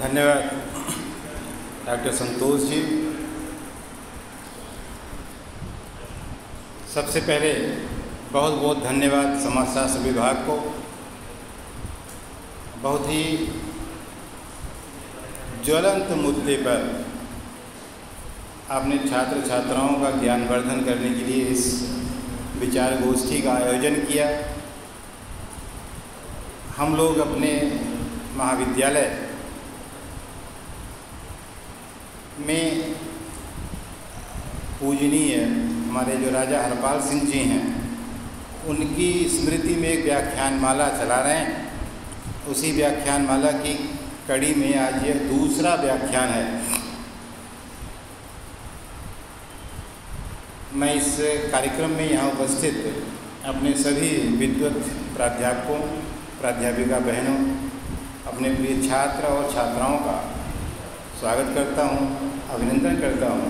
धन्यवाद डॉक्टर संतोष जी। सबसे पहले बहुत बहुत धन्यवाद समाजशास्त्र विभाग को। बहुत ही ज्वलंत मुद्दे पर आपने छात्र छात्राओं का ज्ञानवर्धन करने के लिए इस विचार गोष्ठी का आयोजन किया। हम लोग अपने महाविद्यालय में पूजनीय हमारे जो राजा हरपाल सिंह जी हैं, उनकी स्मृति में एक व्याख्यानमाला चला रहे हैं। उसी व्याख्यानमाला की कड़ी में आज यह दूसरा व्याख्यान है। मैं इस कार्यक्रम में यहाँ उपस्थित अपने सभी विद्वत प्राध्यापकों, प्राध्यापिका बहनों, अपने प्रिय छात्र और छात्राओं का स्वागत करता हूँ, अभिनंदन करता हूँ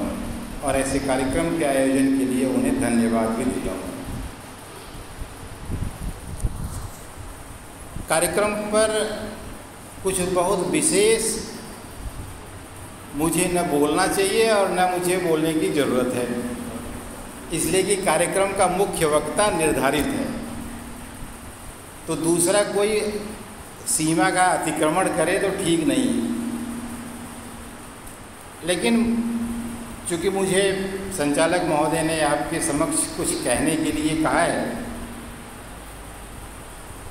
और ऐसे कार्यक्रम के आयोजन के लिए उन्हें धन्यवाद भी देता हूँ। कार्यक्रम पर कुछ बहुत विशेष मुझे न बोलना चाहिए और न मुझे बोलने की ज़रूरत है, इसलिए कि कार्यक्रम का मुख्य वक्ता निर्धारित है। तो दूसरा कोई सीमा का अतिक्रमण करे तो ठीक नहीं है। लेकिन चूँकि मुझे संचालक महोदय ने आपके समक्ष कुछ कहने के लिए कहा है,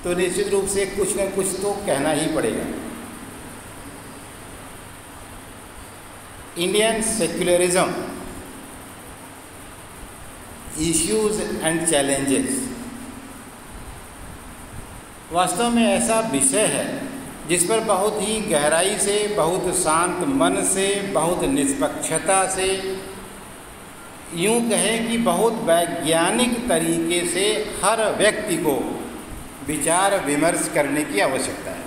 तो निश्चित रूप से कुछ न कुछ तो कहना ही पड़ेगा। Indian secularism, issues and challenges, वास्तव में ऐसा विषय है जिस पर बहुत ही गहराई से, बहुत शांत मन से, बहुत निष्पक्षता से, यूँ कहें कि बहुत वैज्ञानिक तरीके से हर व्यक्ति को विचार विमर्श करने की आवश्यकता है।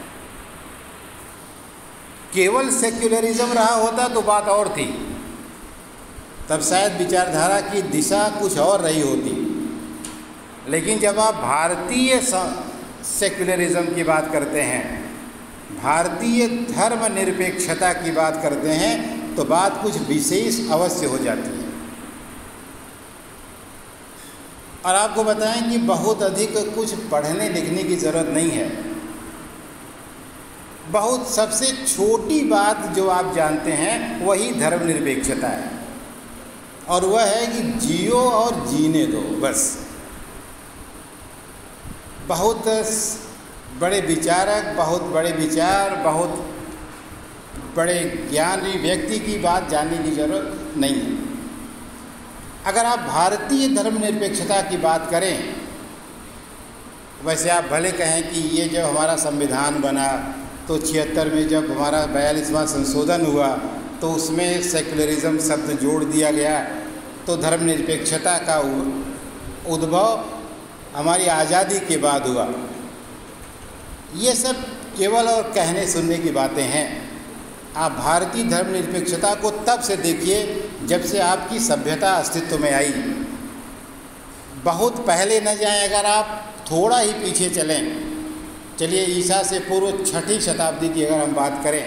केवल सेक्युलरिज्म रहा होता तो बात और थी, तब शायद विचारधारा की दिशा कुछ और रही होती। लेकिन जब आप भारतीय सेक्युलरिज्म की बात करते हैं, भारतीय धर्मनिरपेक्षता की बात करते हैं, तो बात कुछ विशेष अवश्य हो जाती है। और आपको बताएं कि बहुत अधिक कुछ पढ़ने लिखने की ज़रूरत नहीं है। बहुत सबसे छोटी बात जो आप जानते हैं वही धर्मनिरपेक्षता है, और वह है कि जियो और जीने दो, बस। बहुत बड़े विचारक, बहुत बड़े विचार, बहुत बड़े ज्ञानी व्यक्ति की बात जानने की ज़रूरत नहीं है। अगर आप भारतीय धर्मनिरपेक्षता की बात करें, वैसे आप भले कहें कि ये जब हमारा संविधान बना तो 76 में जब हमारा 42वां संशोधन हुआ तो उसमें सेक्युलरिज्म शब्द जोड़ दिया गया, तो धर्मनिरपेक्षता का उद्भव हमारी आज़ादी के बाद हुआ। ये सब केवल और कहने सुनने की बातें हैं। आप भारतीय धर्मनिरपेक्षता को तब से देखिए जब से आपकी सभ्यता अस्तित्व में आई। बहुत पहले न जाएं, अगर आप थोड़ा ही पीछे चलिए ईसा से पूर्व 6ठी शताब्दी की अगर हम बात करें,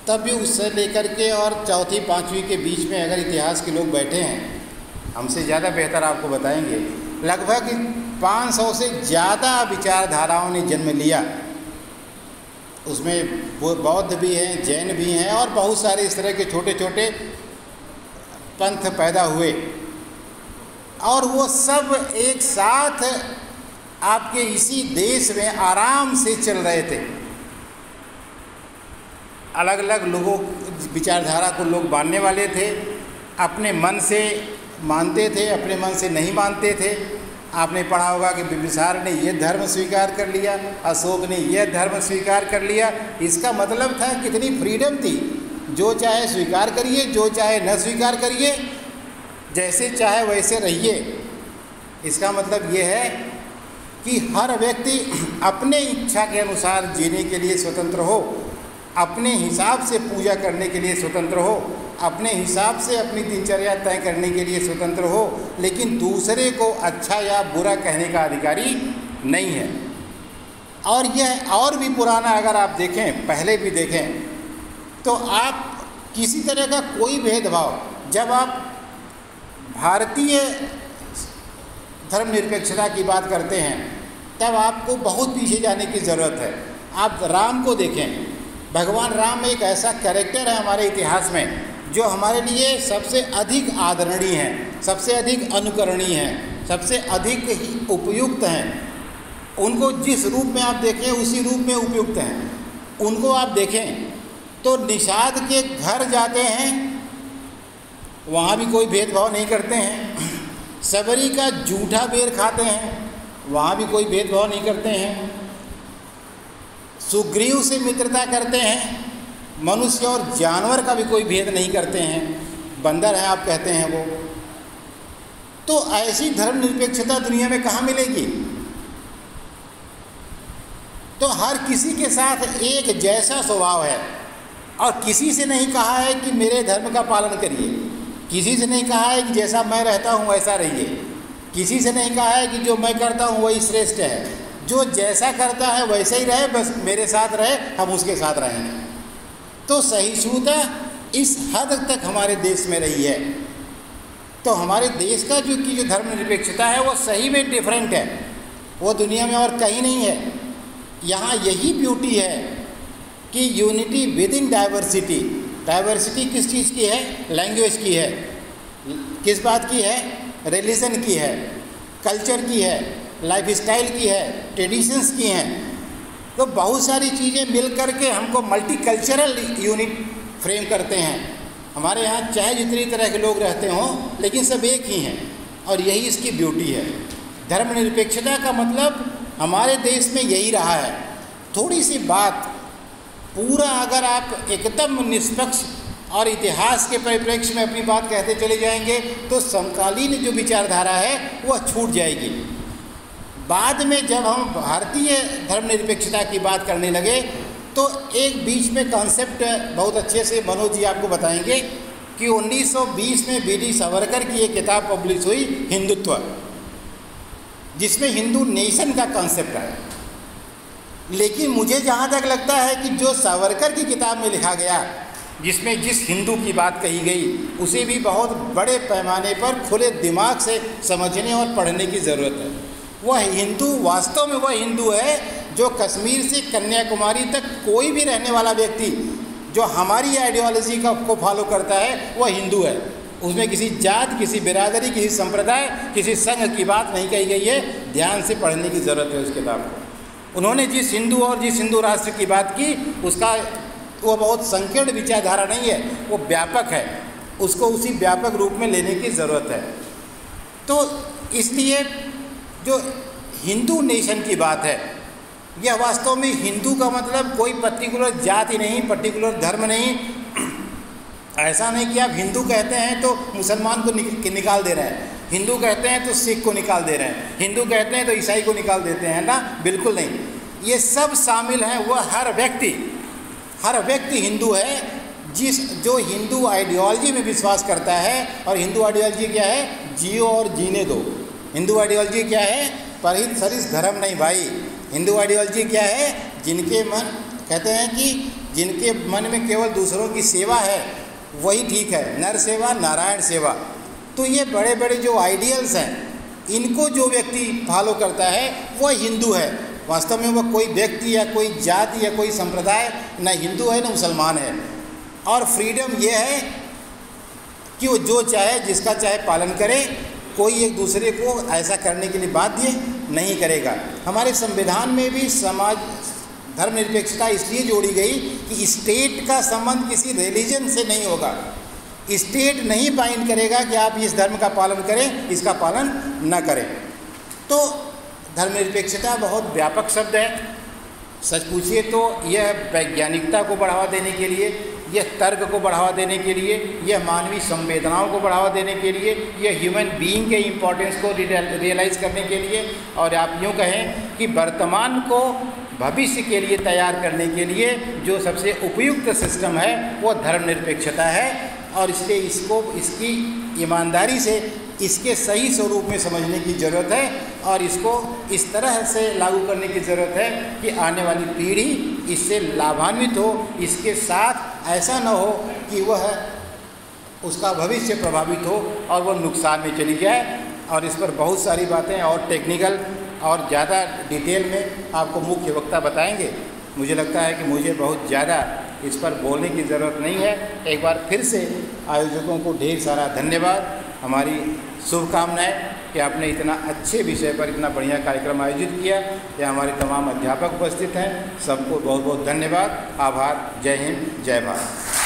तब भी उससे लेकर के और 4वीं 5वीं के बीच में अगर इतिहास के लोग बैठे हैं, हमसे ज़्यादा बेहतर आपको बताएंगे, लगभग 500 से ज़्यादा विचारधाराओं ने जन्म लिया। उसमें वो बौद्ध भी हैं, जैन भी हैं, और बहुत सारे इस तरह के छोटे छोटे पंथ पैदा हुए, और वो सब एक साथ आपके इसी देश में आराम से चल रहे थे। अलग अलग लोगों विचारधारा को लोग मानने वाले थे, अपने मन से मानते थे, अपने मन से नहीं मानते थे। आपने पढ़ा होगा कि बिंबिसार ने ये धर्म स्वीकार कर लिया, अशोक ने यह धर्म स्वीकार कर लिया। इसका मतलब था कितनी फ्रीडम थी, जो चाहे स्वीकार करिए, जो चाहे न स्वीकार करिए, जैसे चाहे वैसे रहिए। इसका मतलब ये है कि हर व्यक्ति अपने इच्छा के अनुसार जीने के लिए स्वतंत्र हो, अपने हिसाब से पूजा करने के लिए स्वतंत्र हो, अपने हिसाब से अपनी दिनचर्या तय करने के लिए स्वतंत्र हो, लेकिन दूसरे को अच्छा या बुरा कहने का अधिकारी नहीं है। और यह और भी पुराना अगर आप देखें, पहले भी देखें, तो आप किसी तरह का कोई भेदभाव, जब आप भारतीय धर्मनिरपेक्षता की बात करते हैं तब आपको बहुत पीछे जाने की ज़रूरत है। आप राम को देखें, भगवान राम एक ऐसा कैरेक्टर है हमारे इतिहास में जो हमारे लिए सबसे अधिक आदरणीय हैं, सबसे अधिक अनुकरणीय हैं, सबसे अधिक ही उपयुक्त हैं। उनको जिस रूप में आप देखें उसी रूप में उपयुक्त हैं। उनको आप देखें तो निषाद के घर जाते हैं, वहाँ भी कोई भेदभाव नहीं करते हैं। सबरी का जूठा बेर खाते हैं, वहाँ भी कोई भेदभाव नहीं करते हैं। सुग्रीव से मित्रता करते हैं, मनुष्य और जानवर का भी कोई भेद नहीं करते हैं। बंदर है आप कहते हैं वो। तो ऐसी धर्मनिरपेक्षता दुनिया में कहाँ मिलेगी? तो हर किसी के साथ एक जैसा स्वभाव है और किसी से नहीं कहा है कि मेरे धर्म का पालन करिए, किसी से नहीं कहा है कि जैसा मैं रहता हूँ वैसा रहिए, किसी से नहीं कहा है कि जो मैं करता हूँ वही श्रेष्ठ है। जो जैसा करता है वैसे ही रहे, बस मेरे साथ रहे, हम उसके साथ रहेंगे। तो सहिष्णुता इस हद तक हमारे देश में रही है। तो हमारे देश का जो धर्मनिरपेक्षता है वो सही में डिफरेंट है, वो दुनिया में और कहीं नहीं है। यहाँ यही ब्यूटी है कि unity with in diversity. Diversity किस चीज़ की है? लैंग्वेज की है, किस बात की है? रिलीजन की है, कल्चर की है, लाइफस्टाइल की है, ट्रेडिशंस की हैं। तो बहुत सारी चीज़ें मिल कर के हमको मल्टीकल्चरल यूनिट फ्रेम करते हैं। हमारे यहाँ चाहे जितनी तरह के लोग रहते हों लेकिन सब एक ही हैं, और यही इसकी ब्यूटी है। धर्मनिरपेक्षता का मतलब हमारे देश में यही रहा है। थोड़ी सी बात पूरा अगर आप एकदम निष्पक्ष और इतिहास के परिप्रेक्ष्य में अपनी बात कहते चले जाएंगे तो समकालीन जो विचारधारा है वह छूट जाएगी। बाद में जब हम भारतीय धर्मनिरपेक्षता की बात करने लगे तो एक बीच में कॉन्सेप्ट बहुत अच्छे से मनोज जी आपको बताएंगे कि 1920 में बी.डी. सावरकर की एक किताब पब्लिश हुई, हिंदुत्व, जिसमें हिंदू नेशन का कॉन्सेप्ट आया। लेकिन मुझे जहाँ तक लगता है कि जो सावरकर की किताब में लिखा गया, जिसमें जिस हिंदू की बात कही गई, उसे भी बहुत बड़े पैमाने पर खुले दिमाग से समझने और पढ़ने की ज़रूरत है। वह हिंदू वास्तव में वह हिंदू है जो कश्मीर से कन्याकुमारी तक कोई भी रहने वाला व्यक्ति जो हमारी आइडियोलॉजी को फॉलो करता है वह हिंदू है। उसमें किसी जात, किसी बिरादरी, किसी संप्रदाय, किसी संघ की बात नहीं कही गई है। ध्यान से पढ़ने की ज़रूरत है उस किताब को। उन्होंने जिस हिंदू और जिस हिंदू राष्ट्र की बात की उसका वो बहुत संकीर्ण विचारधारा नहीं है, वो व्यापक है। उसको उसी व्यापक रूप में लेने की ज़रूरत है। तो इसलिए जो हिंदू नेशन की बात है, यह वास्तव में हिंदू का मतलब कोई पर्टिकुलर जाति नहीं, पर्टिकुलर धर्म नहीं। ऐसा नहीं कि आप हिंदू कहते हैं तो मुसलमान को निकाल दे रहे हैं, हिंदू कहते हैं तो सिख को निकाल दे रहे हैं, हिंदू कहते हैं तो ईसाई को निकाल देते हैं ना, बिल्कुल नहीं। ये सब शामिल हैं। वह हर व्यक्ति हिंदू है जो हिंदू आइडियोलॉजी में विश्वास करता है। और हिंदू आइडियोलॉजी क्या है? जियो और जीने दो। हिंदू आइडियोलॉजी क्या है? परहित सरिस धर्म नहीं भाई। हिंदू आइडियोलॉजी क्या है? जिनके मन कहते हैं कि जिनके मन में केवल दूसरों की सेवा है वही ठीक है, नर सेवा नारायण सेवा। तो ये बड़े बड़े जो आइडियल्स हैं, इनको जो व्यक्ति फॉलो करता है वह हिंदू है। वास्तव में वह कोई व्यक्ति या कोई जाति या कोई संप्रदाय न हिंदू है न मुसलमान है। और फ्रीडम ये है कि वो जो चाहे, जिसका चाहे पालन करे, कोई एक दूसरे को ऐसा करने के लिए बाध्य नहीं करेगा। हमारे संविधान में भी समाज धर्मनिरपेक्षता इसलिए जोड़ी गई कि स्टेट का संबंध किसी रिलीजन से नहीं होगा। स्टेट नहीं बाइंड करेगा कि आप इस धर्म का पालन करें, इसका पालन न करें। तो धर्मनिरपेक्षता बहुत व्यापक शब्द है। सच पूछिए तो यह वैज्ञानिकता को बढ़ावा देने के लिए, यह तर्क को बढ़ावा देने के लिए, यह मानवीय संवेदनाओं को बढ़ावा देने के लिए, यह ह्यूमन बीइंग के इम्पोर्टेंस को रियलाइज़ करने के लिए, और आप यूँ कहें कि वर्तमान को भविष्य के लिए तैयार करने के लिए जो सबसे उपयुक्त सिस्टम है वो धर्मनिरपेक्षता है। और इसलिए इसकी ईमानदारी से इसके सही स्वरूप में समझने की ज़रूरत है और इसको इस तरह से लागू करने की ज़रूरत है कि आने वाली पीढ़ी इससे लाभान्वित हो। इसके साथ ऐसा न हो कि वह उसका भविष्य प्रभावित हो और वह नुकसान में चली जाए। और इस पर बहुत सारी बातें और टेक्निकल और ज़्यादा डिटेल में आपको मुख्य वक्ता बताएंगे। मुझे लगता है कि मुझे बहुत ज़्यादा इस पर बोलने की ज़रूरत नहीं है। एक बार फिर से आयोजकों को ढेर सारा धन्यवाद, हमारी शुभकामनाएं कि आपने इतना अच्छे विषय पर इतना बढ़िया कार्यक्रम आयोजित किया। या हमारे तमाम अध्यापक उपस्थित हैं, सबको बहुत बहुत धन्यवाद, आभार। जय हिंद, जय भारत।